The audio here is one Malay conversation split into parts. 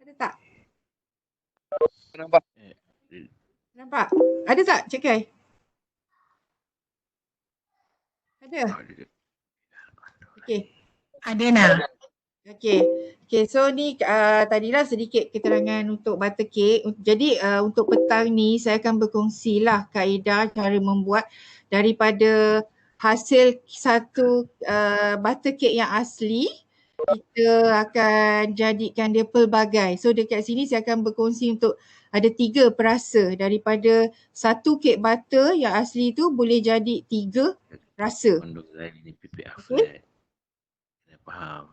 Ada tak? Nampak? Nampak? Ada tak Cik Kai? Ada? Okey. Ada nak. Okey, so ni tadilah sedikit keterangan untuk butter cake. Jadi untuk petang ni saya akan berkongsilah kaedah cara membuat daripada hasil satu butter cake yang asli. Kita akan jadikan dia pelbagai. So dekat sini saya akan berkongsi untuk ada 3 perasa. Daripada satu kek butter yang asli tu boleh jadi 3 rasa. Okey? Faham.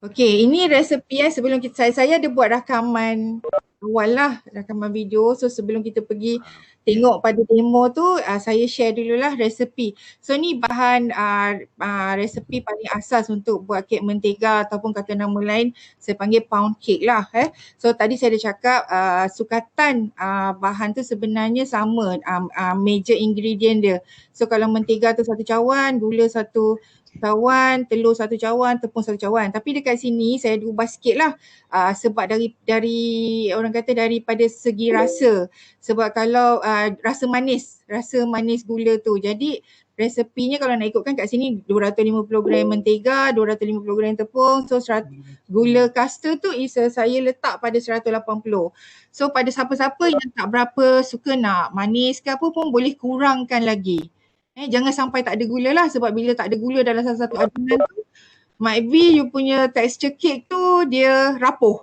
Okey, ini resepi sebelum saya ada buat rakaman awal lah, rakaman video. So sebelum kita pergi tengok pada demo tu, saya share dululah resepi. So ni bahan resepi paling asas untuk buat kek mentega ataupun kata nama lain saya panggil pound cake lah. So tadi saya ada cakap sukatan bahan tu sebenarnya sama, major ingredient dia. So kalau mentega tu 1 cawan, gula 1 cawan, telur 1 cawan, tepung 1 cawan. Tapi dekat sini saya ubah sikit lah sebab dari orang kata daripada segi rasa. Sebab kalau rasa manis gula tu. Jadi resepinya kalau nak ikutkan kat sini 250 gram mentega, 250 gram tepung. So gula caster tu saya letak pada 180. So pada siapa-siapa yang tak berapa suka nak manis ke apa pun boleh kurangkan lagi. Jangan sampai tak ada gula lah, sebab bila tak ada gula dalam satu adunan tu might be you punya texture cake tu dia rapuh.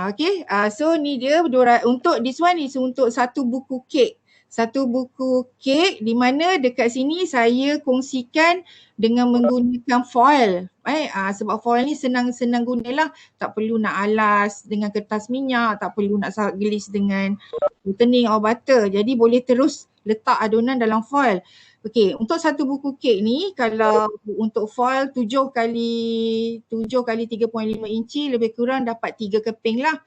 Okay, so ni dia untuk this one is untuk satu buku kek. Satu buku kek di mana dekat sini saya kongsikan dengan menggunakan foil. Sebab foil ni senang gunalah, tak perlu nak alas dengan kertas minyak, tak perlu nak gelis dengan sweetening or butter. Jadi boleh terus letak adunan dalam foil. Okey, untuk satu buku kek ni kalau untuk foil 7 kali 3.5 inci lebih kurang dapat 3 keping lah.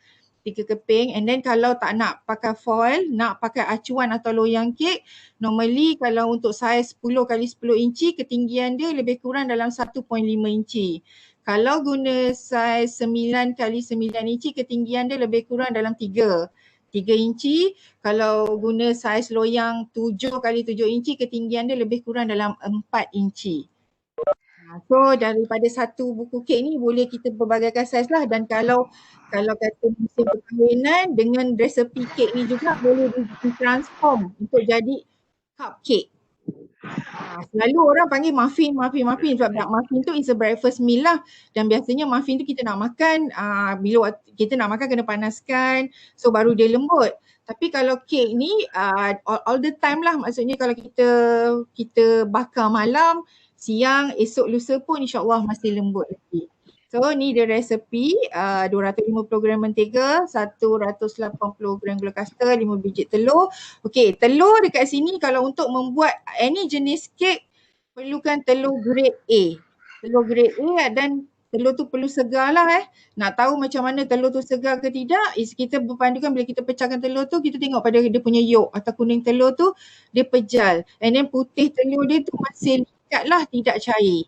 3 keping, and then kalau tak nak pakai foil, nak pakai acuan atau loyang kek, normally kalau untuk saiz 10 kali 10 inci ketinggian dia lebih kurang dalam 1.5 inci. Kalau guna saiz 9 kali 9 inci ketinggian dia lebih kurang dalam 3 inci. Kalau guna saiz loyang 7 kali 7 inci ketinggian dia lebih kurang dalam 4 inci. So daripada satu buku kek ni boleh kita berbagaikan saiz lah, dan kalau kata musim perkahwinan dengan resepi kek ni juga boleh ditransform untuk jadi cupcake. Selalu orang panggil muffin sebab muffin tu is a breakfast meal lah, dan biasanya muffin tu kita nak makan bila kita nak makan kena panaskan, so baru dia lembut. Tapi kalau kek ni all the time lah, maksudnya kalau kita bakar malam, siang, esok lusa pun insyaAllah masih lembut lagi. So ni dia resepi 250 gram mentega, 180 gram gula caster, 5 biji telur. Okey, telur dekat sini kalau untuk membuat any jenis kek perlukan telur grade A. Telur grade A dan telur tu perlu segar lah Nak tahu macam mana telur tu segar ke tidak, kita berpandukan bila kita pecahkan telur tu, kita tengok pada dia punya yolk atau kuning telur tu dia pejal. And then putih telur dia tu masih likat lah, tidak cair.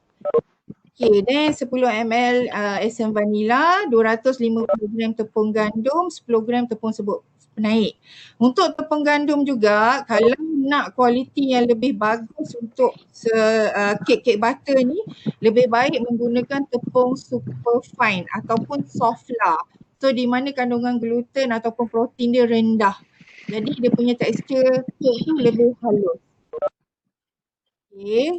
Okay, then 10 ml asam vanila, 250 gram tepung gandum, 10 gram tepung serbuk penaik. Untuk tepung gandum juga, kalau nak kualiti yang lebih bagus untuk kek butter ni, lebih baik menggunakan tepung super fine ataupun soft flour. So di mana kandungan gluten ataupun protein dia rendah. Jadi dia punya tekstur kek tu lebih halus. Okay,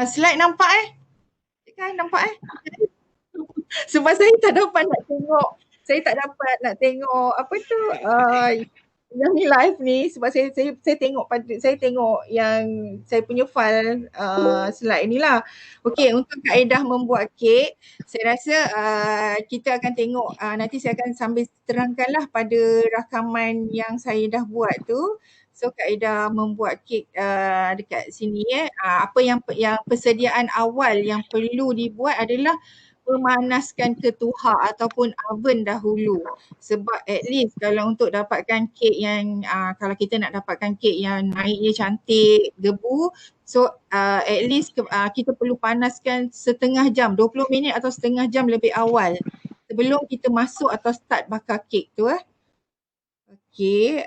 slide nampak kan nampak sebab saya tak dapat nak tengok apa tu yang ni live ni, sebab saya tengok yang saya punya file slide ni lah. Okey, untuk kaedah membuat kek, saya rasa kita akan tengok nanti saya akan sambil terangkanlah pada rakaman yang saya dah buat tu. So kaedah membuat kek dekat sini apa yang persediaan awal yang perlu dibuat adalah memanaskan ketuhar ataupun oven dahulu. Sebab at least kalau untuk dapatkan kek yang kalau kita nak dapatkan kek yang naiknya cantik, gebu, so at least kita perlu panaskan setengah jam, 20 minit atau setengah jam lebih awal sebelum kita masuk atau start bakar kek tu. Okay,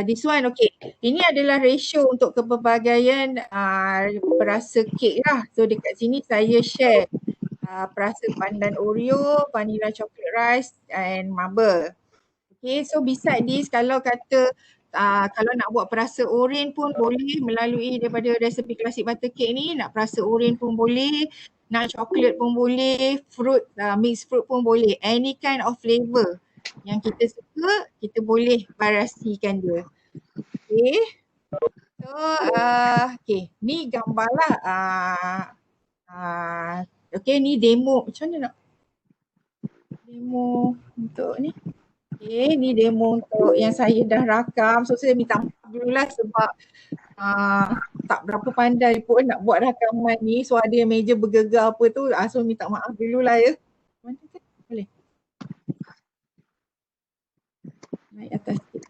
this one okay. Ini adalah ratio untuk kepelbagaian perasa kek lah. So dekat sini saya share perasa pandan Oreo, vanilla chocolate rice and marble. Okay, so beside this kalau kata kalau nak buat perasa oren pun boleh melalui daripada resepi klasik butter cake ni. Nak perasa oren pun boleh, nak coklat pun boleh, fruit, mixed fruit pun boleh. Any kind of flavour yang kita suka, kita boleh variasikan dia. Okay. So, okay. Ni gambar lah. Okay, ni demo. Macam mana nak? Demo untuk ni. Okay, ni demo untuk yang saya dah rakam. So, saya minta maaf dululah sebab tak berapa pandai pun nak buat rakaman ni. So, ada yang meja bergegar apa tu. So, minta maaf dululah ya. Mana tu? Boleh? Naik atas sikit.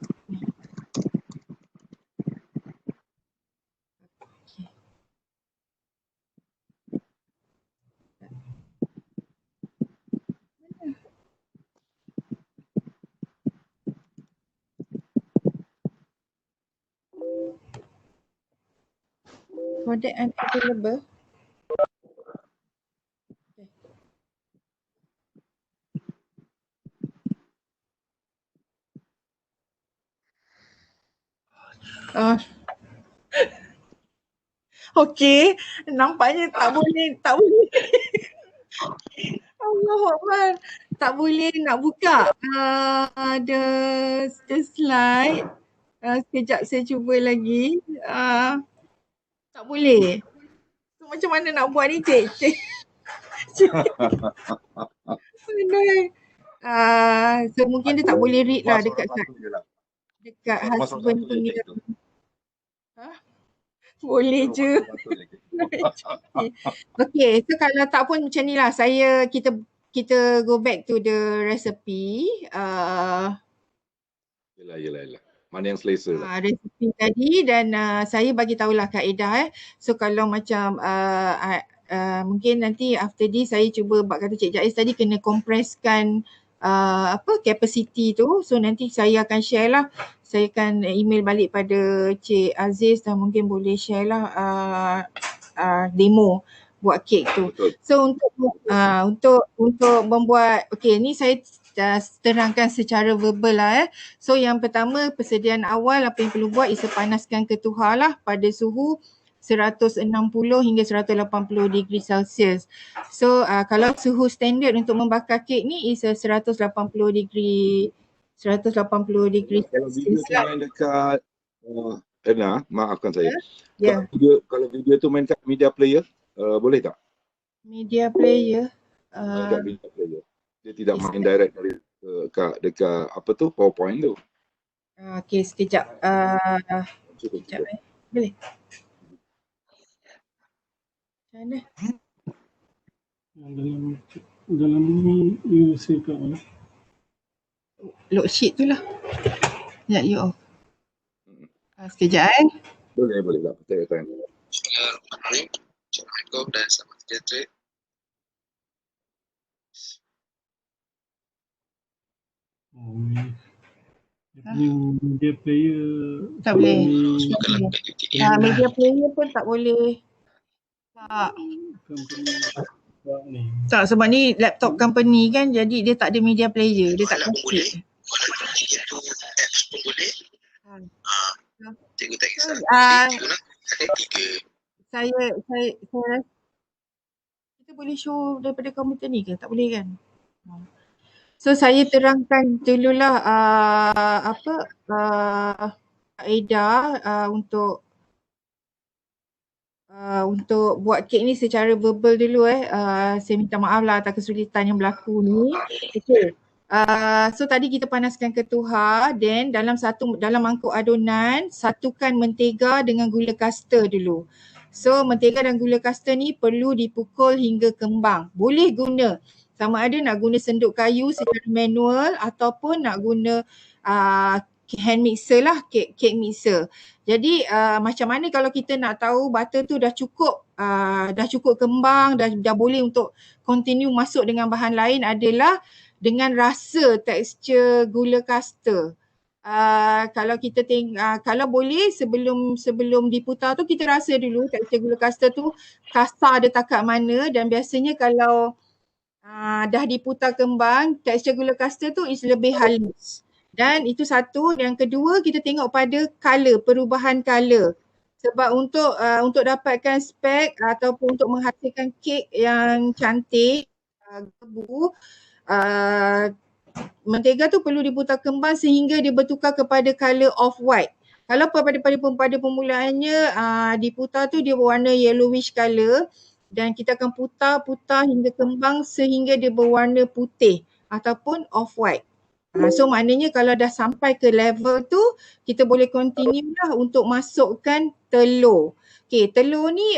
Codec unavailable. Okey, nampaknya tak boleh. Allahuakbar. Tak boleh nak buka the slide. Sekejap saya cuba lagi. Tak boleh. So, macam mana nak buat ni, Cik? So mungkin dia tak boleh read lah dekat husband punya. Boleh je. Okay, so kalau tak pun macam ni lah. Kita go back to the recipe. Yelah. Mana yang selesa lah. Resipi tadi dan saya bagi tahulah kaedah. So kalau macam mungkin nanti after this saya cuba buat kata Cik Jaiz tadi kena kompreskan capacity tu. So nanti saya akan share lah. Saya akan email balik pada Cik Aziz dan mungkin boleh share lah demo buat kek tu. Betul. So untuk membuat, okay ni saya terangkan secara verbal lah. So yang pertama persediaan awal apa yang perlu buat is panaskan ketuhar lah pada suhu 160 hingga 180 degree Celsius. So kalau suhu standard untuk membakar kek ni is 180 degree Kalau video tu main dekat Erna, maafkan saya. Yeah. Kalau video tu main kat media player, boleh tak? Media player. Dekat media player. Dia tidak main direct dari dekat apa tu PowerPoint tu. Okay, sekejap. Sekejap. Boleh? Macam mana? Dalam ni you sekat mana? Load sheet tu lah. Sekejap you off. Sekejap Boleh lah. Percayakan. Assalamualaikum dan selamat sejahtera. Media player tak boleh. Media player pun tak boleh. Tak, sebab ni laptop company kan, jadi dia tak ada media player, dia tak kasih. Itu apps pun boleh. Cikgu tak kisah. Ada 3. Saya rasa kita boleh show daripada komputer ni ke? Tak boleh kan? So saya terangkan dululah kaedah untuk buat kek ni secara verbal dulu saya minta maaf lah atas kesulitan yang berlaku ni. Okay. So tadi kita panaskan ketuhar, then dalam mangkuk adunan satukan mentega dengan gula kasta dulu. So mentega dan gula kasta ni perlu dipukul hingga kembang. Boleh guna sama ada nak guna senduk kayu secara manual ataupun nak guna hand mixer lah, cake mixer. Jadi macam mana kalau kita nak tahu butter tu dah cukup kembang, dah boleh untuk continue masuk dengan bahan lain adalah dengan rasa tekstur gula kasta. Kalau kita kalau boleh sebelum diputar tu kita rasa dulu tekstur gula kasta tu kasar dia takat mana, dan biasanya kalau dah diputar kembang, tekstur gula kasta tu is lebih halus. Dan itu satu. Yang kedua, kita tengok pada color, perubahan color. Sebab untuk dapatkan spek ataupun untuk menghasilkan kek yang cantik, gebu, mentega tu perlu diputar kembang sehingga dia bertukar kepada color off white. Kalau pada permulaannya diputar tu dia berwarna yellowish color, dan kita akan putar hingga kembang sehingga dia berwarna putih ataupun off white. So maknanya kalau dah sampai ke level tu, kita boleh continue lah untuk masukkan telur. Okay, telur ni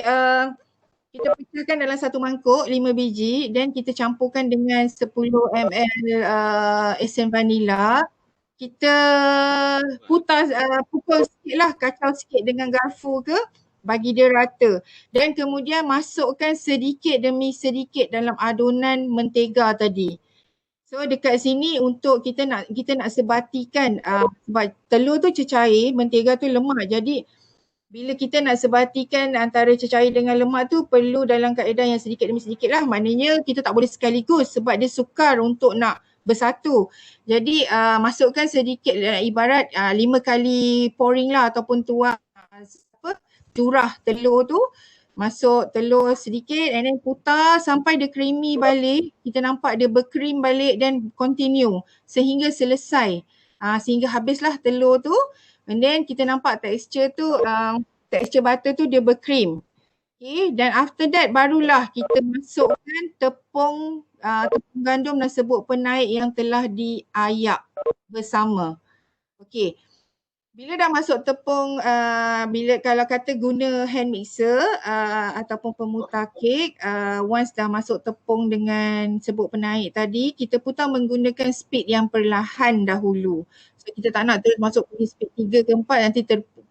kita pecahkan dalam satu mangkuk 5 biji dan kita campurkan dengan 10 ml esen vanila. Kita pukul sikit lah, kacau sikit dengan garfu ke, bagi dia rata. Dan kemudian masukkan sedikit demi sedikit dalam adunan mentega tadi. So dekat sini untuk kita nak sebatikan sebab telur tu cecair, mentega tu lemak. Jadi bila kita nak sebatikan antara cecair dengan lemak tu perlu dalam kaedah yang sedikit demi sedikit lah. Maknanya kita tak boleh sekaligus sebab dia sukar untuk nak bersatu. Jadi masukkan sedikit, ibarat 5 kali pouring lah ataupun tuang curah telur tu. Masuk telur sedikit and then putar sampai dia creamy balik. Kita nampak dia berkrim balik dan continue sehingga selesai. Sehingga habislah telur tu. And then kita nampak tekstur tu, tekstur butter tu dia berkrim. Okay, dan after that barulah kita masukkan tepung gandum dan serbuk penaik yang telah diayak bersama. Okay. Bila dah masuk tepung, kalau kata guna hand mixer ataupun pemutar kek, once dah masuk tepung dengan serbuk penaik tadi, kita putar menggunakan speed yang perlahan dahulu. So kita tak nak terus masuk pergi speed 3 ke 4, nanti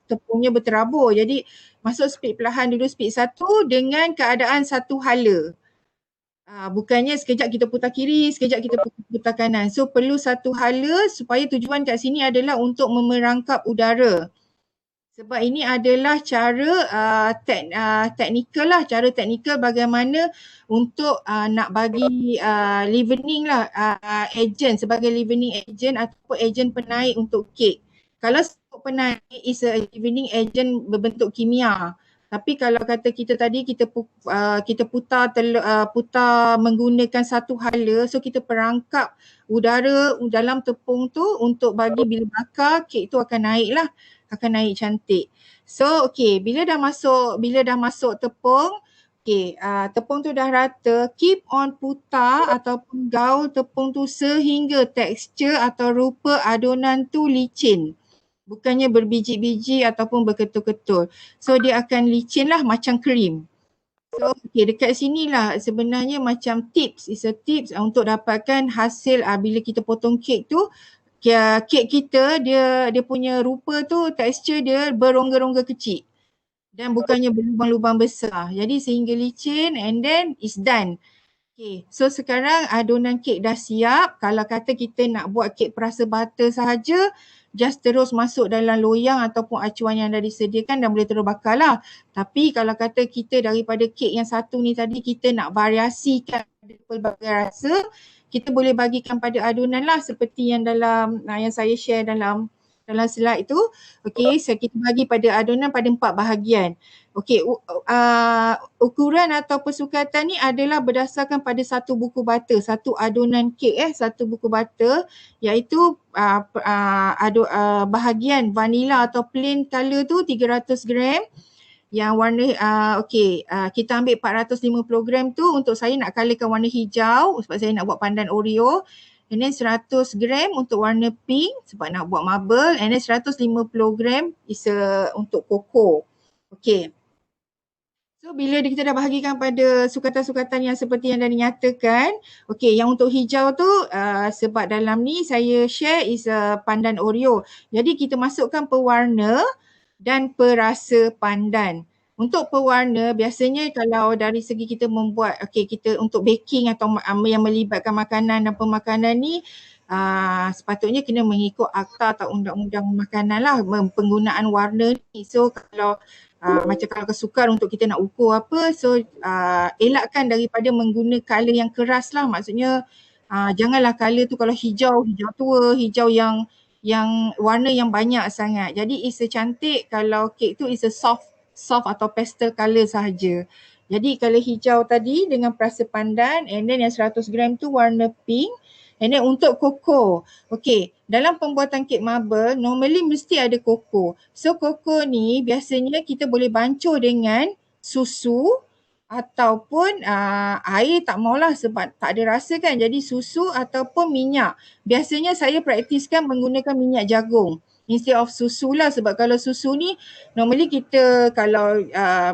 tepungnya berterabur. Jadi masuk speed perlahan dulu, speed 1 dengan keadaan satu hala. Bukannya sekejap kita putar kiri, sekejap kita putar kanan. So perlu satu hala supaya tujuan kat sini adalah untuk memerangkap udara. Sebab ini adalah cara teknikal lah, cara teknikal bagaimana untuk nak bagi leavening lah, agent sebagai leavening agent ataupun agent penaik untuk kek. Kalau penaik is a leavening agent berbentuk kimia. Tapi kalau kata kita tadi kita putar menggunakan satu hala, so kita perangkap udara dalam tepung tu untuk bagi bila bakar kek tu akan naik lah, akan naik cantik. So okay, bila dah masuk tepung, okay, tepung tu dah rata, keep on putar ataupun gaul tepung tu sehingga tekstur atau rupa adunan tu licin. Bukannya berbiji-biji ataupun berketul-ketul. So dia akan licin lah macam krim. So okay, dekat sini lah sebenarnya macam tips, is a tips untuk dapatkan hasil bila kita potong kek tu. Kek kita dia punya rupa tu, tekstur dia berongga-rongga kecil. Dan bukannya berlubang-lubang besar. Jadi sehingga licin and then it's done. Okay, so sekarang adunan kek dah siap. Kalau kata kita nak buat kek perasa butter sahaja, just terus masuk dalam loyang ataupun acuan yang dah disediakan dan boleh terus bakar lah. Tapi kalau kata kita daripada kek yang satu ni tadi kita nak variasikan pelbagai rasa, kita boleh bagikan pada adunan lah seperti yang dalam yang saya share dalam slide tu. Okay, so kita bagi pada adunan pada 4 bahagian. Okay, ukuran atau persukatan ni adalah berdasarkan pada satu buku butter, satu adunan kek satu buku butter, iaitu bahagian vanilla atau plain color tu 300 gram. Yang warna kita ambil 450 gram tu untuk saya nak colourkan warna hijau sebab saya nak buat pandan Oreo. And then 100 gram untuk warna pink sebab nak buat marble. And then 150 gram is untuk koko. Okay. So bila kita dah bahagikan pada sukatan-sukatan yang seperti yang dah dinyatakan, okey, yang untuk hijau tu sebab dalam ni saya share is pandan Oreo. Jadi kita masukkan pewarna dan perasa pandan. Untuk pewarna biasanya kalau dari segi kita membuat, okey, kita untuk baking atau yang melibatkan makanan dan pemakanan ni sepatutnya kena mengikut akta atau undang-undang makanan lah penggunaan warna ni. So kalau macam kalau kesukar untuk kita nak ukur apa, so elakkan daripada mengguna color yang keras lah. Maksudnya janganlah color tu kalau hijau tua, hijau yang warna yang banyak sangat. Jadi is cantik kalau kek tu is a soft atau pastel color sahaja. Jadi color hijau tadi dengan perasa pandan, and then yang 100 gram tu warna pink. And then untuk koko, okay, dalam pembuatan kek marble normally mesti ada koko. So koko ni biasanya kita boleh bancuh dengan susu ataupun air tak maulah sebab tak ada rasa kan. Jadi susu ataupun minyak. Biasanya saya praktiskan menggunakan minyak jagung instead of susu lah, sebab kalau susu ni normally kita kalau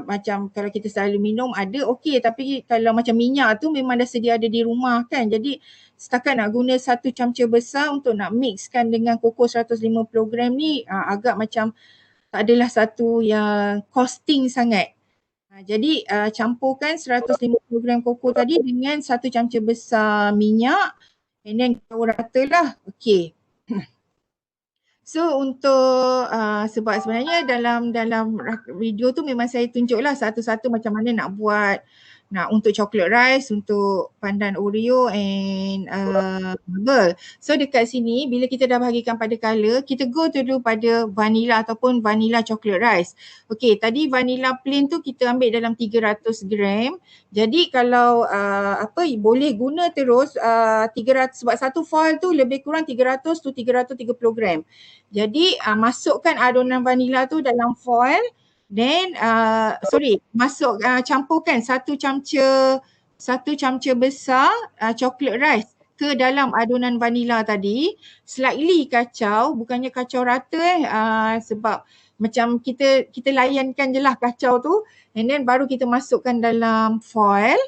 macam kalau kita selalu minum ada okey, tapi kalau macam minyak tu memang dah sedia ada di rumah kan. Jadi setakat nak guna 1 camca besar untuk nak mixkan dengan koko 150 gram ni agak macam tak adalah satu yang costing sangat. Jadi campurkan 150 gram koko tadi dengan 1 camca besar minyak, and then campur rata lah. Okay. So untuk sebab sebenarnya dalam video tu memang saya tunjuklah satu-satu macam mana nak buat, untuk chocolate rice, untuk pandan Oreo and marble. So dekat sini bila kita dah bahagikan pada color, kita go dulu pada vanilla ataupun vanilla chocolate rice. Okay, tadi vanilla plain tu kita ambil dalam 300 gram. Jadi kalau boleh guna terus 300, sebab satu foil tu lebih kurang 300 to 330 gram. Jadi masukkan adunan vanilla tu dalam foil, then campurkan 1 camca besar chocolate rice ke dalam adunan vanilla tadi. Slightly kacau, bukannya kacau rata sebab macam kita layankan je lah kacau tu, and then baru kita masukkan dalam foil.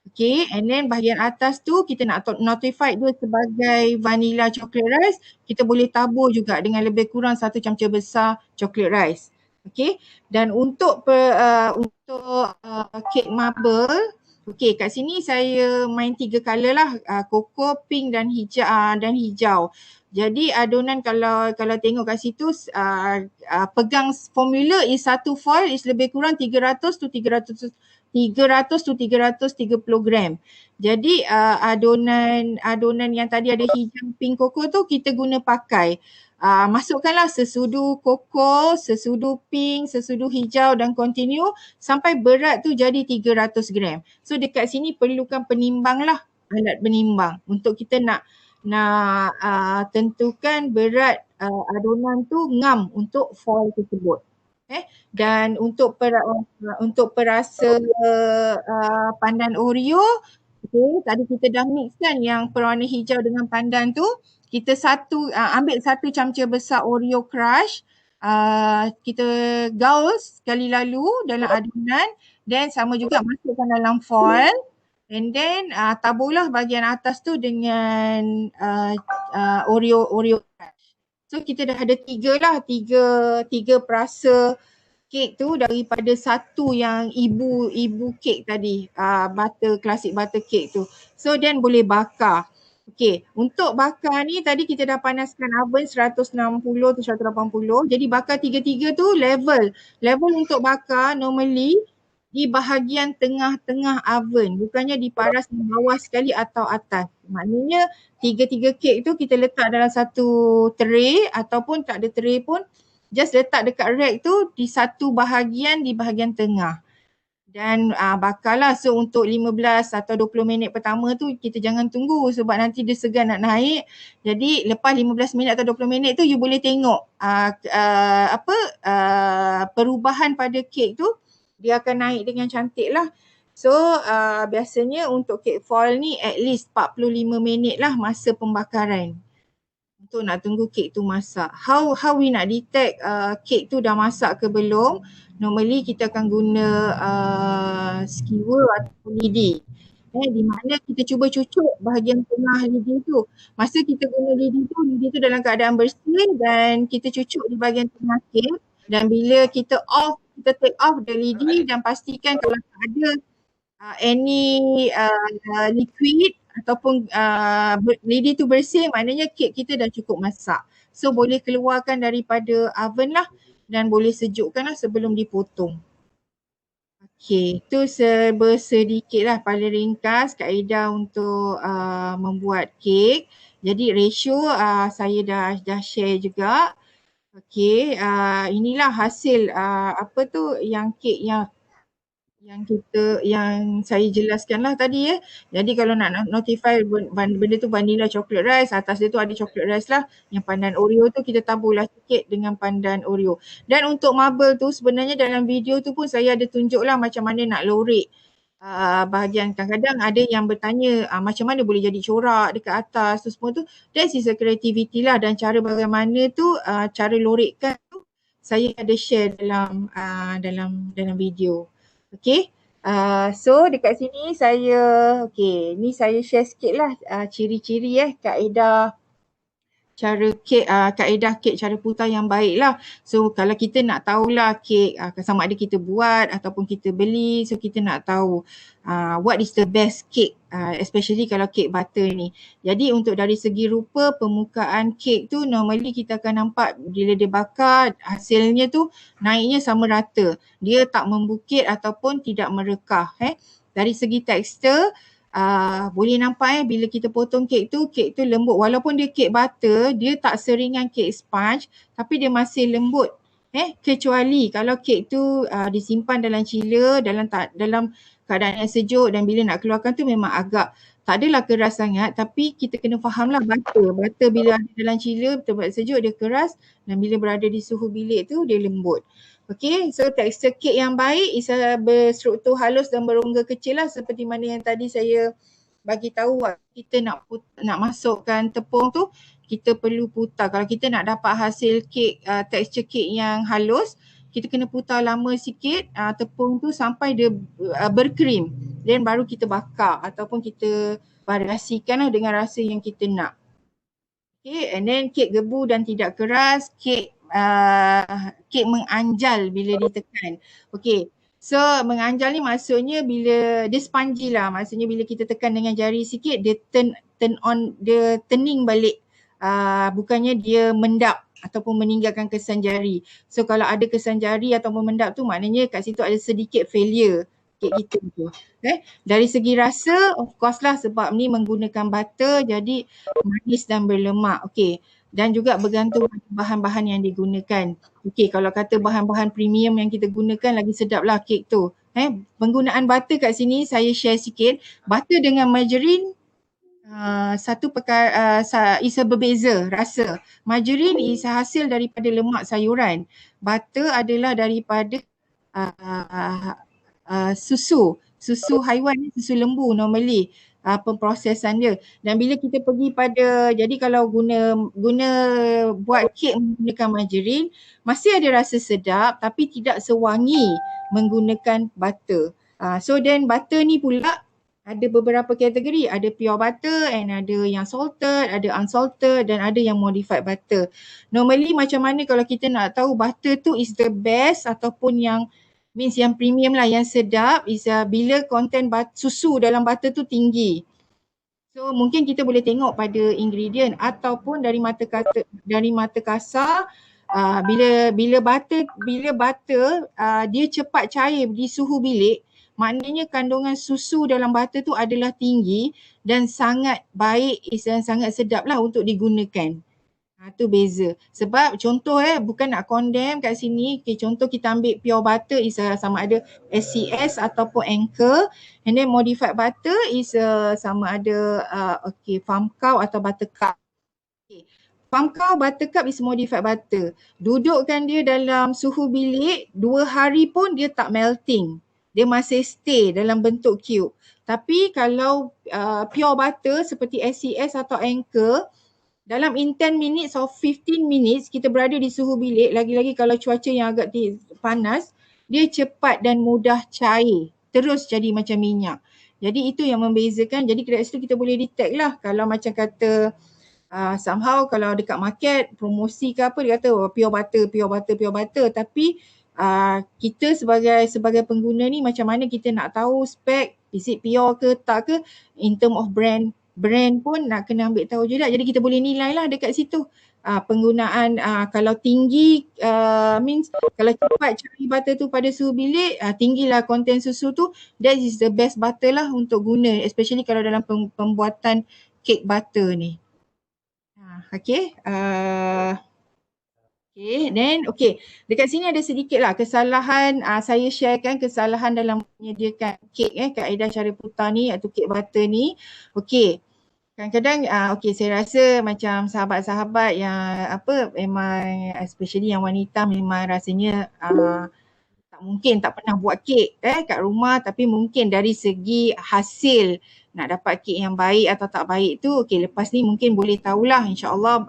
Okay, and then bahagian atas tu kita nak notify dia sebagai vanilla chocolate rice, kita boleh tabur juga dengan lebih kurang 1 camca besar chocolate rice. Okay, dan untuk kek marble, okay, kat sini saya main 3 color lah, koko, pink dan hijau. Jadi adunan kalau tengok kat situ pegang formula is satu foil is lebih kurang 300 to 330 gram. Jadi adunan yang tadi ada hijau pink koko tu kita guna pakai. Masukkanlah sesudu koko, sesudu pink, sesudu hijau dan continue sampai berat tu jadi 300 gram. So dekat sini perlukan penimbang lah, alat penimbang untuk kita nak tentukan berat adunan tu ngam untuk foil tersebut. Dan untuk perasa pandan Oreo, okay, tadi kita dah mix kan yang perwarna hijau dengan pandan tu. Kita ambil 1 camca besar Oreo crush, kita gaul sekali lalu dalam adunan, then sama juga masukkan dalam foil, and then taburlah bahagian atas tu dengan Oreo crush. So kita dah ada 3 perasa kek tu daripada satu yang ibu kek tadi, classic butter cake tu. So then boleh bakar. Okay, untuk bakar ni tadi kita dah panaskan oven 160 to 180. Jadi bakar 3 tu level untuk bakar normally di bahagian tengah-tengah oven, bukannya diparas di bawah sekali atau atas. Maknanya 3 kek tu kita letak dalam satu tray ataupun tak ada tray pun, just letak dekat rack tu di satu bahagian, di bahagian tengah. Dan bakarlah. So untuk 15 atau 20 minit pertama tu kita jangan tunggu sebab nanti dia segan nak naik. Jadi lepas 15 minit atau 20 minit tu you boleh tengok perubahan pada kek tu, dia akan naik dengan cantik lah. So biasanya untuk kek foil ni at least 45 minit lah masa pembakaran. untuk nak tunggu kek tu masak. How we nak detect kek tu dah masak ke belum? Normally kita akan guna skewer atau lidi. Di mana kita cuba cucuk bahagian tengah lidi tu. Masa kita guna lidi tu dalam keadaan bersih dan kita cucuk di bahagian tengah kek, dan bila kita take off the lidi dan pastikan kalau ada any liquid ataupun lidi tu bersih, maknanya kek kita dah cukup masak. So boleh keluarkan daripada oven lah dan boleh sejukkan lah sebelum dipotong. Okey, tu sedikit lah paling ringkas kaedah untuk membuat kek. Jadi ratio saya dah share juga. Okey, inilah hasil yang kek yang saya jelaskan lah tadi ya. Jadi kalau nak notify benda tu vanilla chocolate rice, atas dia tu ada chocolate rice lah. Yang pandan Oreo tu kita taburlah sikit dengan pandan Oreo. Dan untuk marble tu sebenarnya dalam video tu pun saya ada tunjuk lah macam mana nak lorek bahagian. Kadang-kadang ada yang bertanya macam mana boleh jadi corak dekat atas tu semua tu. That is a creativity lah, dan cara bagaimana tu cara lorekkan tu saya ada share dalam video. Okay, so dekat sini ni saya share sikit lah ciri-ciri kaedah kek cara putar yang baik lah. So kalau kita nak tahulah kek sama ada kita buat ataupun kita beli, so kita nak tahu what is the best cake, especially kalau kek butter ni. Jadi untuk dari segi rupa permukaan kek tu normally kita akan nampak bila dia bakar hasilnya tu naiknya sama rata. Dia tak membukit ataupun tidak merekah. Dari segi tekstur boleh nampak bila kita potong kek tu lembut. Walaupun dia kek butter, dia tak seringan kek sponge tapi dia masih lembut. Kecuali kalau kek tu disimpan dalam chiller dalam keadaan yang sejuk, dan bila nak keluarkan tu memang agak tak adalah keras sangat, tapi kita kena fahamlah butter bila ada dalam chiller tempat sejuk dia keras, dan bila berada di suhu bilik tu dia lembut. Okay, so tekstur kek yang baik berstruktur halus dan berongga kecil lah, seperti mana yang tadi saya bagi tahu. Kita nak masukkan tepung tu, kita perlu putar. Kalau kita nak dapat hasil kek, tekstur kek yang halus, kita kena putar lama sikit tepung tu sampai dia berkrim, then baru kita bakar ataupun kita variasikan lah dengan rasa yang kita nak. Okay, and then kek gebu dan tidak keras, kek menganjal bila ditekan. Okay, so menganjal ni maksudnya bila dia spongy lah, maksudnya bila kita tekan dengan jari sikit dia dia turning balik, bukannya dia mendap ataupun meninggalkan kesan jari. So kalau ada kesan jari ataupun mendap tu maknanya kat situ ada sedikit failure kek kita tu. Dari segi rasa of course lah, sebab ni menggunakan butter jadi manis dan berlemak. Okay, dan juga bergantung bahan-bahan yang digunakan. Okay, kalau kata bahan-bahan premium yang kita gunakan lagi sedap lah kek tu. Penggunaan butter kat sini saya share sikit. Butter dengan margarine satu perkara is berbeza rasa. Margarine is hasil daripada lemak sayuran. Butter adalah daripada susu haiwan, susu lembu normally pemprosesan dia. Dan bila kita pergi jadi kalau guna buat kek menggunakan margarine, masih ada rasa sedap tapi tidak sewangi menggunakan butter. So then butter ni pula ada beberapa kategori, ada pure butter and ada yang salted, ada unsalted dan ada yang modified butter. Normally macam mana kalau kita nak tahu butter tu is the best ataupun yang premium lah, yang sedap, is bila konten susu dalam butter tu tinggi. So mungkin kita boleh tengok pada ingredient ataupun dari mata kasar. Bila butter dia cepat cair di suhu bilik, maknanya kandungan susu dalam butter tu adalah tinggi dan sangat baik dan sangat sedap lah untuk digunakan. Tu beza. Sebab contoh bukan nak condemn kat sini. Okay, contoh kita ambil pure butter is sama ada SCS ataupun Anchor, and then modified butter is sama ada farm cow atau buttercup. Okay. Farm cow buttercup is modified butter. Dudukkan dia dalam suhu bilik 2 hari pun dia tak melting. Dia masih stay dalam bentuk cube. Tapi kalau pure butter seperti SCS atau Anchor, dalam in 10 minutes or 15 minutes kita berada di suhu bilik, lagi-lagi kalau cuaca yang agak panas, dia cepat dan mudah cair, terus jadi macam minyak. Jadi itu yang membezakan. Jadi kat situ kita boleh detect lah kalau macam kata somehow kalau dekat market promosi ke apa, dia kata pure butter, tapi kita sebagai pengguna ni macam mana kita nak tahu spek, is it pure ke tak ke, in term of brand pun nak kena ambil tahu juga. Jadi kita boleh nilai lah dekat situ penggunaan kalau tinggi means kalau cepat cari butter tu pada suhu bilik, tinggilah konten susu tu, that is the best butter lah untuk guna, especially kalau dalam pembuatan kek butter ni. Okay. Then dekat sini ada sedikit lah kesalahan, saya sharekan kesalahan dalam menyediakan kek kaedah cara putar ni iaitu kek butter ni. Kadang-kadang saya rasa macam sahabat-sahabat yang memang especially yang wanita memang rasanya tak pernah buat kek kat rumah, tapi mungkin dari segi hasil nak dapat kek yang baik atau tak baik tu lepas ni mungkin boleh tahulah, insyaAllah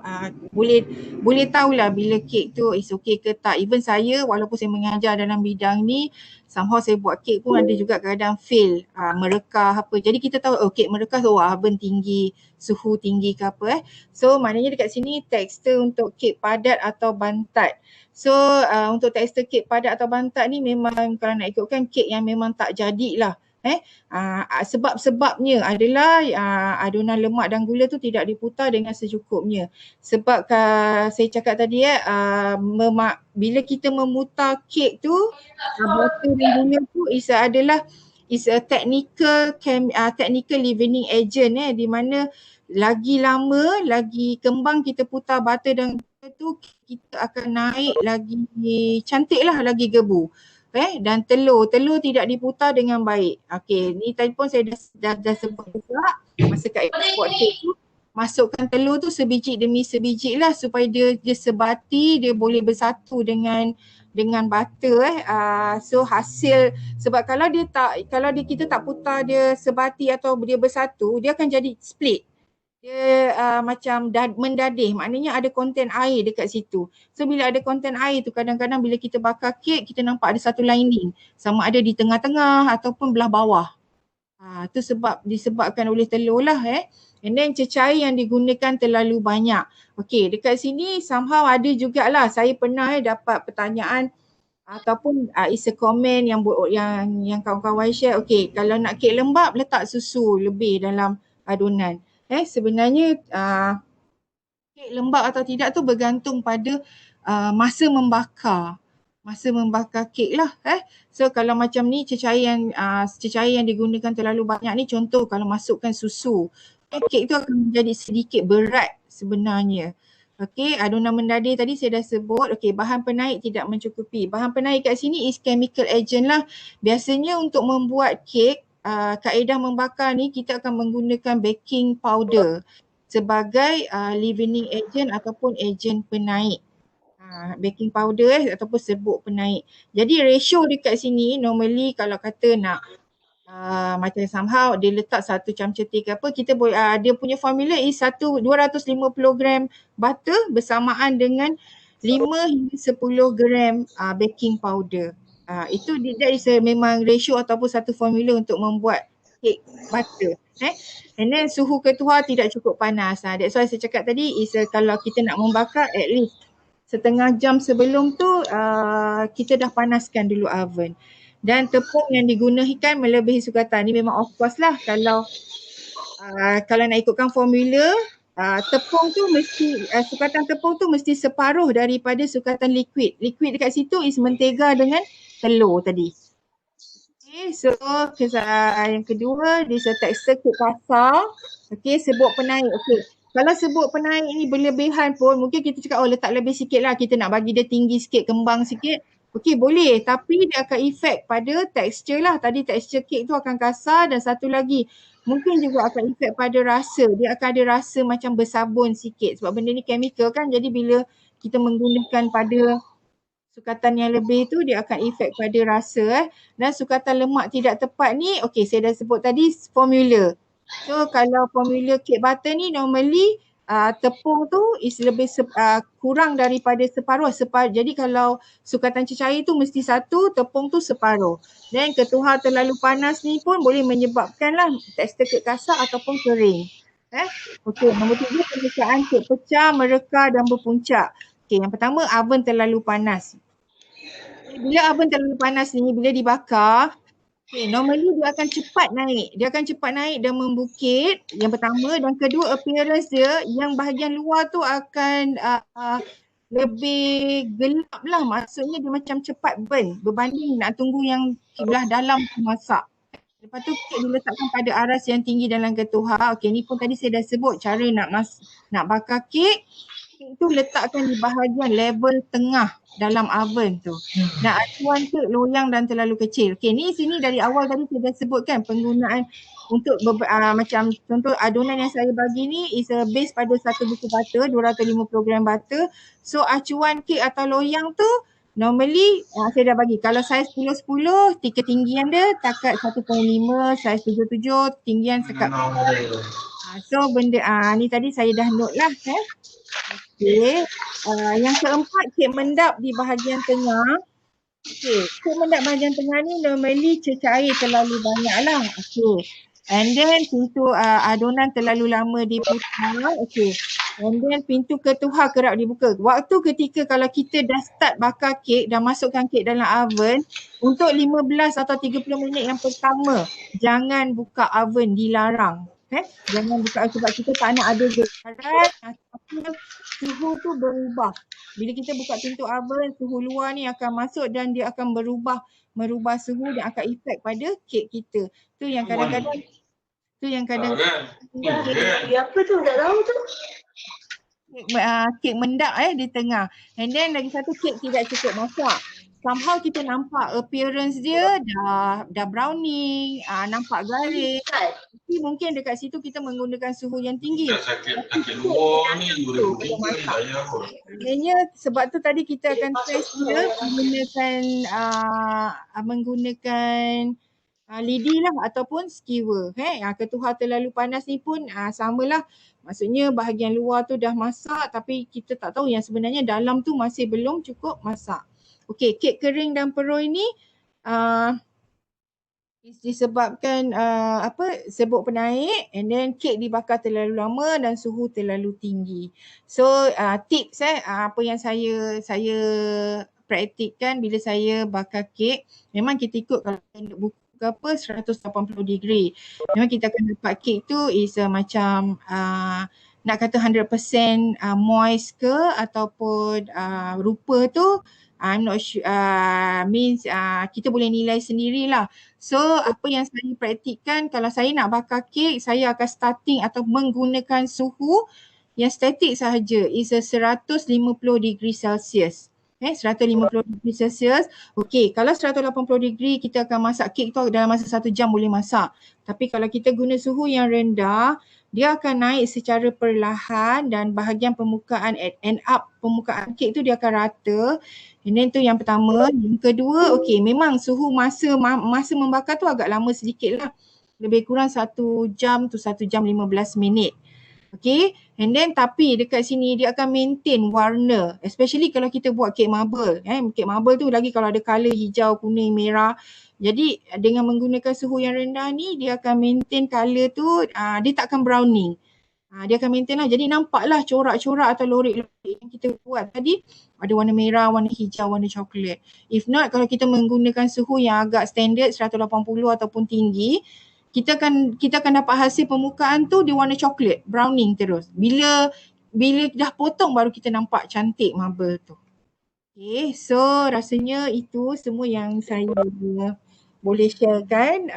boleh tahulah bila kek tu is okay ke tak. Even saya walaupun saya mengajar dalam bidang ni, somehow saya buat kek pun ada juga kadang fail, merekah apa. Jadi kita tahu kek merekah tu oven tinggi, suhu tinggi ke apa So maknanya dekat sini tekstur untuk kek padat atau bantat. So untuk tekstur kek padat atau bantat ni memang kalau nak ikutkan kek yang memang tak jadilah. Sebab-sebabnya adalah adunan lemak dan gula tu tidak diputar dengan secukupnya. Sebab saya cakap tadi bila kita memutar kek tu, butter dan gula tu is a technical leavening agent di mana lagi lama, lagi kembang kita putar butter dan gula tu, kita akan naik lagi cantik lah, lagi gebu. Dan telur tidak diputar dengan baik. Ni tadi pun saya dah sebut juga masa kat buat kek tu, masukkan telur tu sebiji demi sebiji lah supaya dia sebati, dia boleh bersatu dengan butter so hasil, sebab kalau kita tak putar dia sebati atau dia bersatu, dia akan jadi split. Dia macam mendadih, maknanya ada konten air dekat situ. So bila ada konten air tu, kadang-kadang bila kita bakar kek, kita nampak ada satu lining, sama ada di tengah-tengah ataupun belah bawah. Tu disebabkan oleh telur lah And then cecair yang digunakan terlalu banyak. Dekat sini somehow ada jugalah, saya pernah dapat pertanyaan ataupun is a comment yang kawan-kawan share. Kalau nak kek lembap, letak susu lebih dalam adunan. Sebenarnya kek lembap atau tidak tu bergantung pada masa membakar kek lah. So kalau macam ni cecair yang digunakan terlalu banyak ni, contoh kalau masukkan susu, kek tu akan menjadi sedikit berat sebenarnya. Adunan mendadih tadi saya dah sebut. Bahan penaik tidak mencukupi. Bahan penaik kat sini is chemical agent lah. Biasanya untuk membuat kek, kaedah membakar ni kita akan menggunakan baking powder sebagai leavening agent ataupun agent penaik. Baking powder ataupun serbuk penaik. Jadi ratio dekat sini normally kalau kata nak macam somehow dia letak 1 camca teh ke apa, kita boleh dia punya formula is 250 gram butter bersamaan dengan 5 hingga 10 gram baking powder. Itu that is memang ratio ataupun satu formula untuk membuat kek butter. And then suhu ketuhar tidak cukup panas. That's why saya cakap tadi is kalau kita nak membakar at least setengah jam sebelum tu kita dah panaskan dulu oven. Dan tepung yang digunakan melebihi sukatan. Ni memang of course lah kalau nak ikutkan formula, tepung tu mesti sukatan tepung tu mesti separuh daripada sukatan liquid. Liquid dekat situ is mentega dengan telur tadi. So yang kedua, this tekstur kek kasar. Serbuk penaik. Kalau serbuk penaik ni berlebihan pun mungkin kita cakap letak lebih sikit lah, kita nak bagi dia tinggi sikit, kembang sikit. Boleh, tapi dia akan efek pada tekstur lah. Tadi tekstur kek tu akan kasar, dan satu lagi mungkin juga akan efek pada rasa. Dia akan ada rasa macam bersabun sikit sebab benda ni chemical kan. Jadi bila kita menggunakan pada sukatan yang lebih tu, dia akan efek pada rasa. Dan sukatan lemak tidak tepat ni, saya dah sebut tadi formula. So kalau formula kek butter ni normally tepung tu is lebih kurang daripada separuh. Jadi kalau sukatan cecair tu mesti satu, tepung tu separuh. Dan ketuhar terlalu panas ni pun boleh menyebabkan lah tekstur kek kasar ataupun kering. Okey, nombor 3, pembukaan kek pecah, mereka dan berpuncak. Okey, yang pertama oven terlalu panas. Bila oven terlalu panas ni, bila dibakar, normally dia akan cepat naik. Dia akan cepat naik dan membukit, yang pertama. Dan kedua, appearance dia yang bahagian luar tu akan lebih gelap lah. Maksudnya dia macam cepat burn berbanding nak tunggu yang belah dalam tu masak. Lepas tu kek diletakkan pada aras yang tinggi dalam ketuhar. Okey, ni pun tadi saya dah sebut cara nak bakar kek. Kek tu letakkan di bahagian level tengah dalam oven tu. Dan acuan kek loyang dan terlalu kecil. Okey, ni sini dari awal tadi saya dah sebutkan penggunaan untuk macam contoh adunan yang saya bagi ni is a base pada 1 buku butter, 250 gram butter. So acuan kek atau loyang tu normally saya dah bagi. Kalau saiz 10-10, ketinggian dia takat 1.5, saiz 7-7, tinggian sekat. So benda ni tadi saya dah note lah. Okey, yang keempat, kek mendap di bahagian tengah. Okey, kek mendap bahagian tengah ni normally cecair terlalu banyak lah. Okey, and then pintu adunan terlalu lama diputar. Okey, and then pintu ketuhar kerap dibuka. Waktu ketika kalau kita dah start bakar kek, dah masukkan kek dalam oven, untuk 15 atau 30 minit yang pertama, jangan buka oven, dilarang. Jangan buka sebab kita tak nak ada getaran ataupun suhu tu berubah. Bila kita buka pintu oven, suhu luar ni akan masuk dan dia akan merubah suhu dan akan efek pada kek kita. Tu yang kadang-kadang Apa tu? Tak tahu tu. Kek mendap di tengah. And then lagi satu, kek tidak cukup masak. Somehow kita nampak appearance dia dah browning, nampak garing. Tapi mungkin dekat situ kita menggunakan suhu yang tinggi. Sakit luar ni, Maknanya sebab tu tadi kita akan test dia menggunakan lidi lah ataupun skewer. Ketuhar terlalu panas ni pun samalah. Maksudnya bahagian luar tu dah masak tapi kita tak tahu yang sebenarnya dalam tu masih belum cukup masak. Okey, kek kering dan perui ni disebabkan serbuk penaik and then kek dibakar terlalu lama dan suhu terlalu tinggi. So tips apa yang saya praktikkan bila saya bakar kek, memang kita ikut kalau buku ke apa 180 degree. Memang kita akan dapat kek tu is macam nak kata 100% moist ke ataupun rupa tu I'm not sure, means kita boleh nilai sendirilah. So apa yang saya praktikkan, kalau saya nak bakar kek, saya akan starting atau menggunakan suhu yang statik sahaja, is 150 degree Celsius. 150 degree Celsius. Okey, kalau 180 degree kita akan masak kek tu dalam masa 1 jam boleh masak. Tapi kalau kita guna suhu yang rendah, dia akan naik secara perlahan dan bahagian permukaan end up permukaan kek tu dia akan rata. And then tu yang pertama. Yang kedua, okey, memang suhu masa membakar tu agak lama sedikit lah. Lebih kurang 1 jam tu 1 jam 15 minit. Okay, and then tapi dekat sini dia akan maintain warna, especially kalau kita buat kek marble. Kek marble tu lagi kalau ada colour hijau, kuning, merah. Jadi dengan menggunakan suhu yang rendah ni dia akan maintain colour tu, dia tak akan browning. Dia akan maintain lah. Jadi nampaklah corak-corak atau lorik-lorik yang kita buat tadi ada warna merah, warna hijau, warna coklat. If not, kalau kita menggunakan suhu yang agak standard 180 ataupun tinggi, kita akan dapat hasil permukaan tu dia warna coklat, browning terus. Bila dah potong baru kita nampak cantik marble tu. Okay, so rasanya itu semua yang saya boleh sharekan.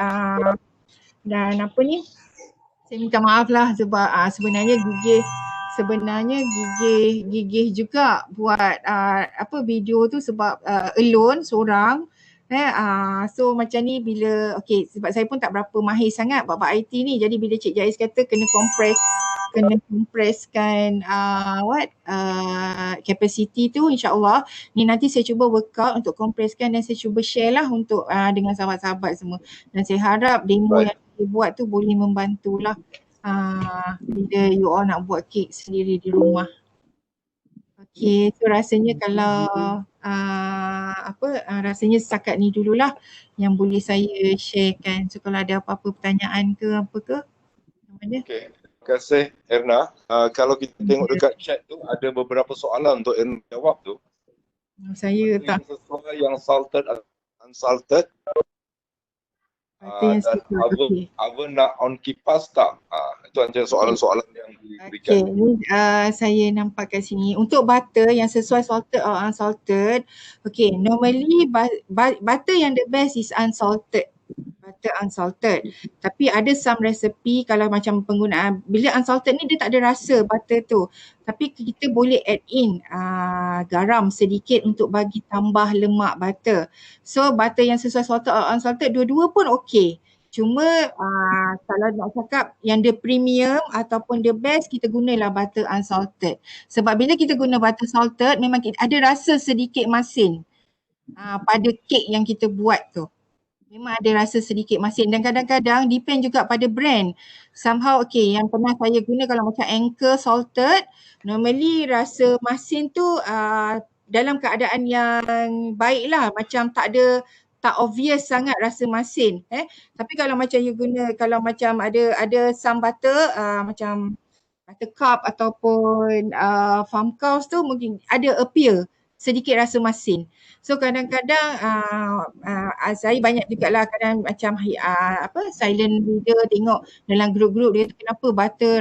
Dan apa ni, saya minta maaf lah sebab sebenarnya gigih juga buat video tu sebab alone seorang. So macam ni bila, okay, sebab saya pun tak berapa mahir sangat bab IT ni, jadi bila Cik Jais kata kena kompreskan capacity tu, insyaAllah ni nanti saya cuba workout untuk kompreskan dan saya cuba share lah untuk dengan sahabat-sahabat semua. Dan saya harap demo yang saya buat tu boleh membantulah bila you all nak buat kek sendiri di rumah. Okay, so rasanya kalau rasanya setakat ni dululah yang boleh saya sharekan. So kalau ada apa-apa pertanyaan ke apa ke, ada? Okay. Terima kasih Erna. Kalau kita tengok dekat chat tu ada beberapa soalan untuk Erna jawab tu. Saya tak. Yang sesuai yang salted atau unsalted. Dan oven nak on kipas tak? Itu antara soalan-soalan yang diberikan. Okay, ni saya nampak kat sini. Untuk butter yang sesuai salted or unsalted, okay, normally butter yang the best is unsalted. Butter unsalted. Tapi ada some recipe kalau macam penggunaan, bila unsalted ni dia tak ada rasa butter tu. Tapi kita boleh add in garam sedikit untuk bagi tambah lemak butter. So butter yang sesuai salted or unsalted dua-dua pun okey. Cuma kalau nak cakap yang the premium ataupun the best, kita gunalah butter unsalted. Sebab bila kita guna butter salted memang ada rasa sedikit masin pada kek yang kita buat tu. Memang ada rasa sedikit masin dan kadang-kadang depend juga pada brand. Somehow okay, yang pernah saya guna kalau macam Anchor salted, normally rasa masin tu dalam keadaan yang baik lah, macam tak obvious sangat rasa masin. Tapi kalau macam you guna, kalau macam ada some butter macam Buttercup ataupun Farm Cows tu mungkin ada appear sedikit rasa masin. So kadang-kadang saya banyak jugalah kadang macam silent reader tengok dalam grup-grup dia kenapa butter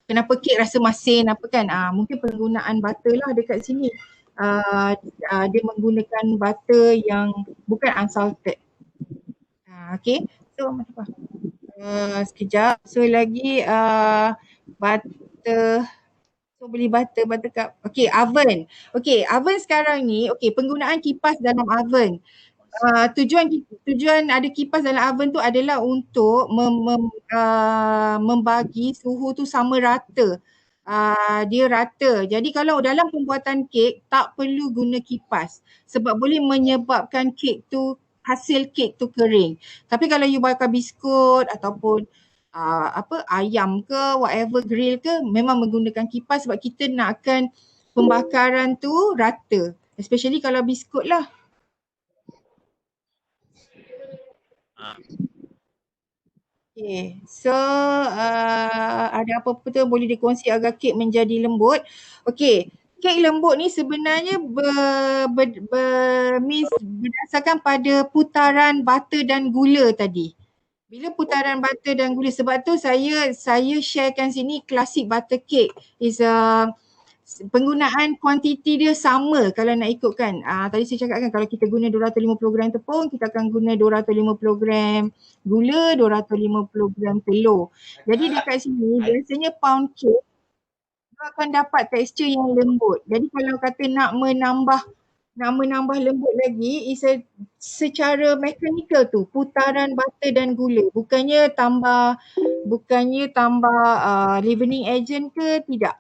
kenapa kek rasa masin apa kan. Mungkin penggunaan butter lah dekat sini. Dia menggunakan butter yang bukan unsalted. Okay, so apa? Sekejap. So lagi butter. So beli buttercup. Okay, oven. Okay, oven sekarang ni, okay, penggunaan kipas dalam oven. Tujuan ada kipas dalam oven tu adalah untuk membagi suhu tu sama rata. Dia rata. Jadi kalau dalam pembuatan kek tak perlu guna kipas sebab boleh menyebabkan kek tu, hasil kek tu kering. Tapi kalau you bakar biskut ataupun ayam ke whatever grill ke, memang menggunakan kipas sebab kita nakkan pembakaran tu rata, especially kalau biskut lah. Okay, so ada apa-apa tu boleh dikongsi agar kek menjadi lembut. Okay, kek lembut ni sebenarnya berdasarkan pada putaran butter dan gula tadi. Bila putaran butter dan gula, sebab tu saya sharekan sini classic butter cake is penggunaan kuantiti dia sama kalau nak ikutkan. Tadi saya cakap kan kalau kita guna 250 gram tepung, kita akan guna 250 gram gula, 250 gram telur. Jadi dekat sini biasanya pound cake akan dapat tekstur yang lembut. Jadi kalau kata nak menambah lembut lagi is secara mekanikal tu, putaran butter dan gula, bukannya tambah leavening agent ke, tidak.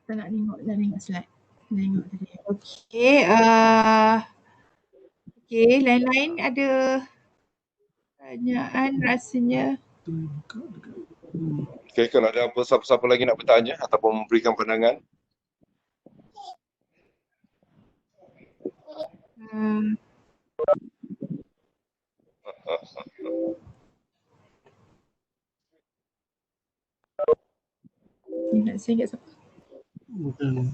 Saya nak tengok slide. Tengok tadi. Okey, lain-lain ada pertanyaan rasanya. Okey, kalau ada siapa-siapa lagi nak bertanya ataupun memberikan pandangan. Nak saya ingat siapa? Bukan.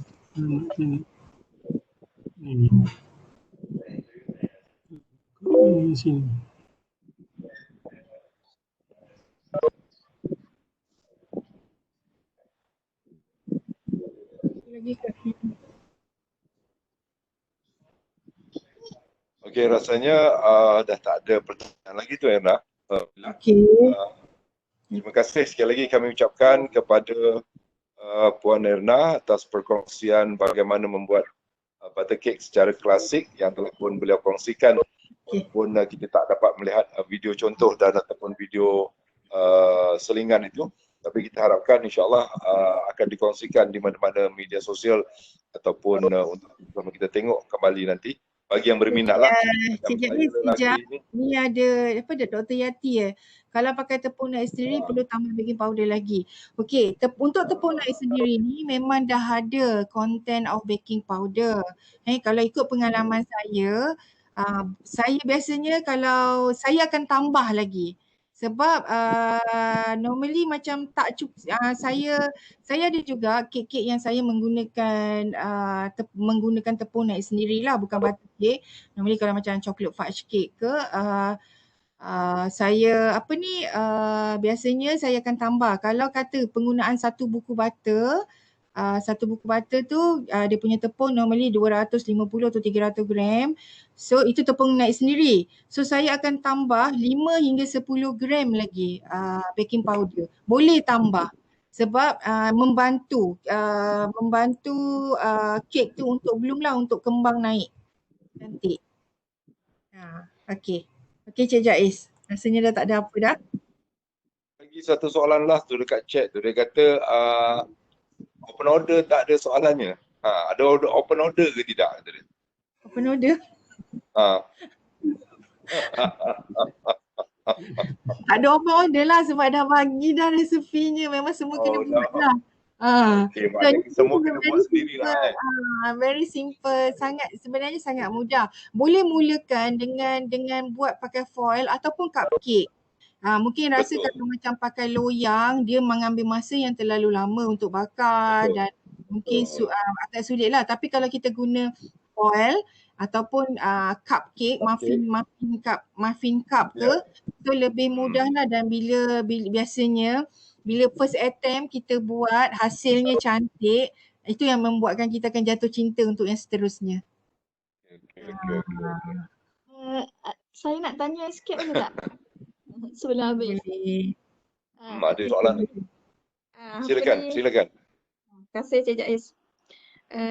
Ini sini. Lagi kat sini. Okey, rasanya dah tak ada pertanyaan lagi tu Erna. Okey. Terima kasih sekali lagi kami ucapkan kepada Puan Erna atas perkongsian bagaimana membuat butter cake secara klasik yang telah pun beliau kongsikan. Walaupun kita tak dapat melihat video contoh dan ataupun video selingan itu, tapi kita harapkan insyaAllah akan dikongsikan di mana-mana media sosial ataupun untuk kita tengok kembali nanti bagi yang berminat lah. Macam Sekejap saya ni, lelaki sekejap. ni. Ni ada apa dia, Dr. Yati Kalau pakai tepung naik sendiri perlu tambah baking powder lagi. Okey, untuk tepung naik sendiri ni memang dah ada content of baking powder. Kalau ikut pengalaman saya biasanya kalau saya akan tambah lagi. Sebab normally macam tak cukup, saya ada juga kek-kek yang saya menggunakan menggunakan tepung naik sendirilah, bukan butter cake. Normally kalau macam chocolate fudge cake ke saya biasanya saya akan tambah. Kalau kata penggunaan satu buku butter tu dia punya tepung normally 250 atau 300 gram. So itu tepung naik sendiri. So saya akan tambah 5 hingga 10 gram lagi baking powder. Boleh tambah sebab membantu kek tu untuk untuk kembang naik cantik. Okey. Okey Cik Jais. Rasanya dah tak ada apa dah. Lagi satu soalan lah tu dekat chat tu. Dia kata open order tak ada soalannya. Ada open order ke tidak? Kata dia. Open order? Tak ada open order lah sebab dah bagi dah resepinya. Memang semua kena buat lah. Okay, semua kena buat sendiri lah very simple, sebenarnya sangat mudah. Boleh mulakan dengan buat pakai foil ataupun cupcake. Mungkin rasa kalau macam pakai loyang, dia mengambil masa yang terlalu lama untuk bakar dan mungkin agak sulit lah. Tapi kalau kita guna foil ataupun cupcake, muffin cup ke, tu lebih mudah lah. Dan biasanya bila first attempt kita buat hasilnya cantik, itu yang membuatkan kita akan jatuh cinta untuk yang seterusnya. Saya nak tanya sikit boleh tak? Sebelum habis. Ada soalan lagi. Silakan. Terima kasih Cik Jais.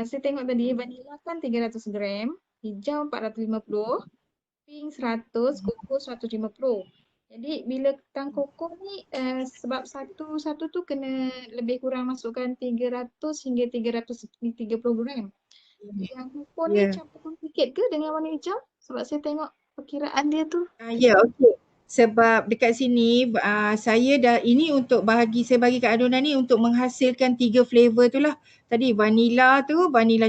Saya tengok tadi vanila kan 300 gram, hijau 450, pink 100, koko 150. Jadi bila tang koko ni sebab satu tu kena lebih kurang masukkan 300 hingga 330 gram. Yang koko ni campurkan sikit ke dengan warna hijau? Sebab saya tengok perkiraan dia tu. Okey. Sebab dekat sini saya dah untuk saya bagikan adunan ni untuk menghasilkan 3 flavor tu lah. Tadi vanilla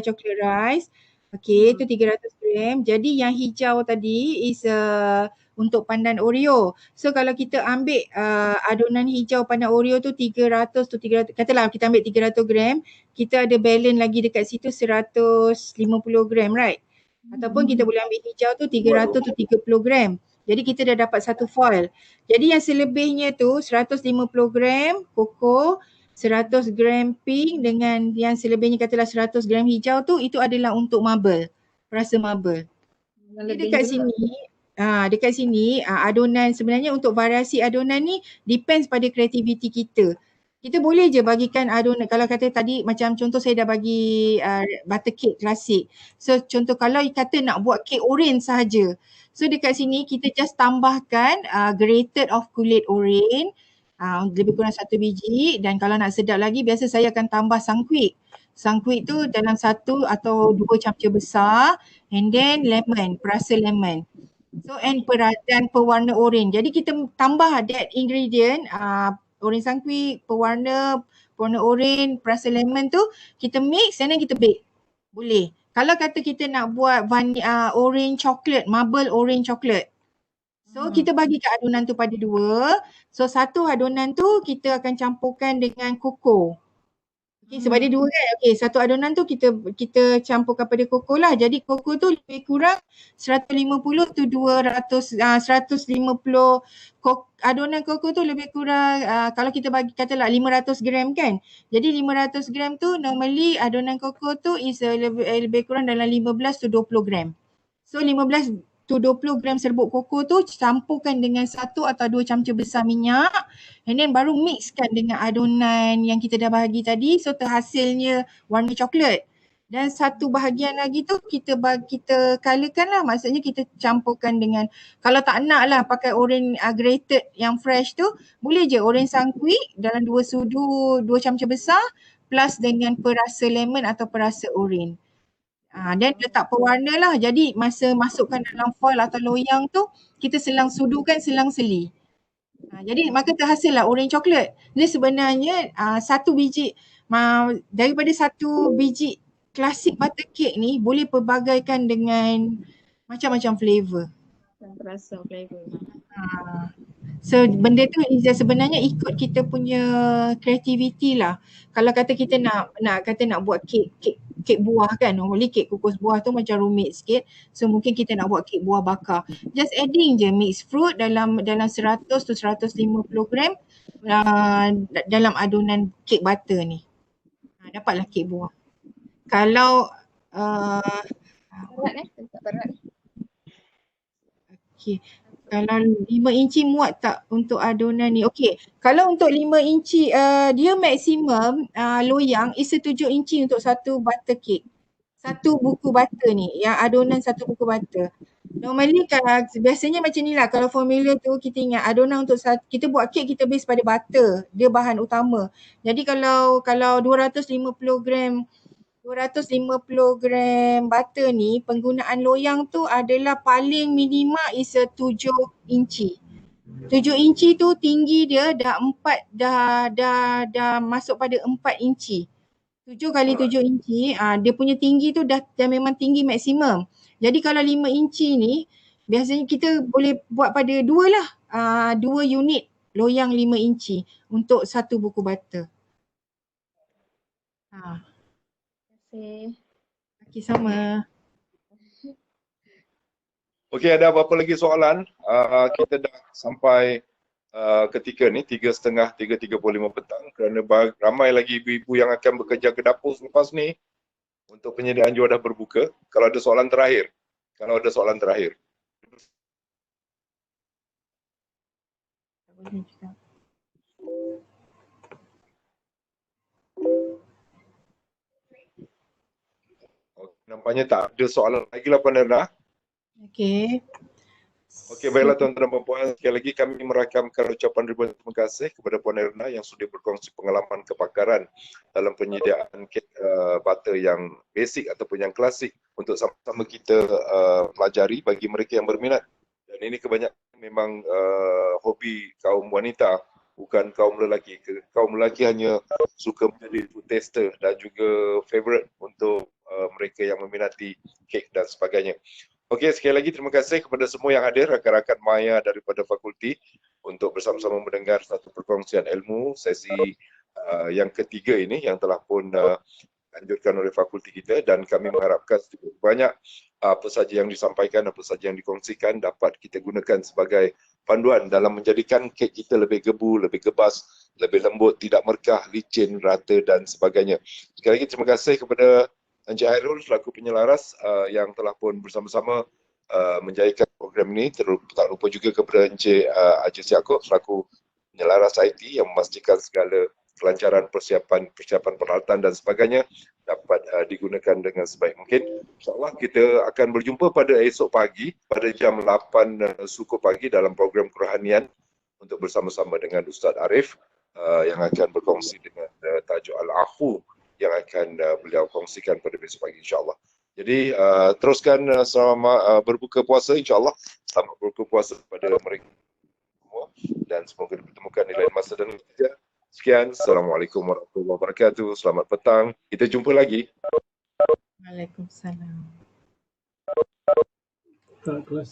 chocolate rice. Okey, tu 300 gram. Jadi yang hijau tadi is untuk pandan Oreo. So kalau kita ambil adunan hijau pandan Oreo tu 300 katalah kita ambil 300 gram, kita ada balance lagi dekat situ 150 gram, right? Ataupun kita boleh ambil hijau tu 300 to 30 gram. Jadi kita dah dapat satu foil. Jadi yang selebihnya tu 150 gram koko, 100 gram pink dengan yang selebihnya katalah 100 gram hijau tu, itu adalah untuk marble, rasa marble. Jadi dekat sini adunan sebenarnya untuk variasi adunan ni depends pada kreativiti kita. Kita boleh je bagikan adunan, kalau kata tadi macam contoh saya dah bagi butter cake klasik. So contoh kalau kata nak buat kek oren sahaja. So dekat sini kita just tambahkan grated of kulit oren, lebih kurang 1 biji, dan kalau nak sedap lagi biasa saya akan tambah sangkuik. Sangkuik tu dalam 1 atau 2 camca besar, and then lemon, perasa lemon. So dan pewarna oren. Jadi kita tambah that ingredient, oren sangkuik, pewarna oren, perasa lemon tu kita mix and then kita bake. Boleh. Kalau kata kita nak buat orange chocolate, marble orange chocolate. So kita bagikan adunan tu pada 2. So satu adunan tu kita akan campurkan dengan koko. Okay, sebab dia 2 kan. Okay, satu adunan tu kita campurkan pada koko lah. Jadi koko tu lebih kurang 150 to 200, 150 adunan koko tu lebih kurang kalau kita bagi katalah 500 gram kan. Jadi 500 gram tu normally adunan koko tu is lebih kurang dalam 15 to 20 gram. So 15 to 20 gram serbuk koko tu campurkan dengan 1 atau 2 camca besar minyak, and then baru mixkan dengan adunan yang kita dah bahagi tadi. So terhasilnya warna coklat. Dan satu bahagian lagi tu kita colourkan lah, maksudnya kita campurkan dengan, kalau tak nak lah pakai oren grated yang fresh tu, boleh je oren sangkuik dalam 2 sudu 2 camca besar plus dengan perasa lemon atau perasa oren. Dan letak pewarna lah. Jadi masa masukkan dalam foil atau loyang tu, kita selang-sudukan selang-seli. Jadi maka terhasillah orange coklat. Dia sebenarnya satu biji, daripada satu biji klasik butter cake ni boleh pelbagaikan dengan macam-macam flavor. Yang terasa flavor. So benda tu sebenarnya ikut kita punya kreativiti lah. Kalau kata kita nak buat kek buah kan, normally kek kukus buah tu macam rumit sikit. So mungkin kita nak buat kek buah bakar. Just adding je mixed fruit dalam 100 to 150 gram dalam adunan kek butter ni. Dapatlah kek buah. Kalau Berat tak berat. okay. Kalau 5 inci muat tak untuk adunan ni? Okey, kalau untuk 5 inci dia maksimum loyang is 7 inci untuk satu butter cake. Satu buku butter ni, yang adunan satu buku butter. Normally biasanya macam ni lah, kalau formula tu kita ingat adunan untuk kita buat kek kita base pada butter, dia bahan utama. Jadi kalau 250 gram butter ni, penggunaan loyang tu adalah paling minima is 7 inci. 7 inci tu tinggi dia dah masuk pada 4 inci. 7 kali 7 inci, dia punya tinggi tu dah memang tinggi maksimum. Jadi kalau 5 inci ni, biasanya kita boleh buat pada 2 lah. 2 unit loyang 5 inci untuk satu buku butter. Okey, sama. Okey, ada apa-apa lagi soalan? Kita dah sampai ketika ni 3:30, 3:35 petang kerana ramai lagi ibu-ibu yang akan bekerja ke dapur selepas ni untuk penyediaan juadah berbuka. Kalau ada soalan terakhir. Nampaknya tak ada soalan lagi lah Puan Erna. Okey. Okey, baiklah tuan-tuan dan puan-puan, sekali lagi kami merakamkan ucapan ribuan terima kasih kepada Puan Erna yang sudah berkongsi pengalaman kepakaran dalam penyediaan kek butter yang basic ataupun yang klasik untuk sama-sama kita pelajari bagi mereka yang berminat. Dan ini kebanyakan memang hobi kaum wanita, bukan kaum lelaki. Kaum lelaki hanya suka menjadi food tester dan juga favorite untuk mereka yang meminati kek dan sebagainya. Okey, sekali lagi terima kasih kepada semua yang hadir, rakan-rakan Maya daripada fakulti untuk bersama-sama mendengar satu perkongsian ilmu sesi yang ketiga ini yang telah pun dianjurkan oleh fakulti kita, dan kami mengharapkan cukup banyak apa saja yang disampaikan, apa saja yang dikongsikan dapat kita gunakan sebagai panduan dalam menjadikan kek kita lebih gebu, lebih gebas, lebih lembut, tidak merkah, licin, rata dan sebagainya. Sekali lagi terima kasih kepada Encik Hairul selaku penyelaras yang telah pun bersama-sama menjayakan program ini. Tak lupa juga kepada Encik Aziz Yaakob selaku penyelaras IT yang memastikan segala kelancaran persiapan peralatan dan sebagainya dapat digunakan dengan sebaik mungkin. InsyaAllah kita akan berjumpa pada esok pagi pada jam 8 suku pagi dalam program kerohanian untuk bersama-sama dengan Ustaz Arif yang akan berkongsi dengan tajuk Al-Afu yang akan beliau kongsikan pada besok pagi insyaAllah. Jadi teruskan selama berbuka puasa insyaAllah. Selamat berbuka puasa kepada mereka semua dan semoga dipertemukan di lain masa dan waktu. Sekian, Assalamualaikum warahmatullahi wabarakatuh. Selamat petang. Kita jumpa lagi. Waalaikumsalam. Tak kelas.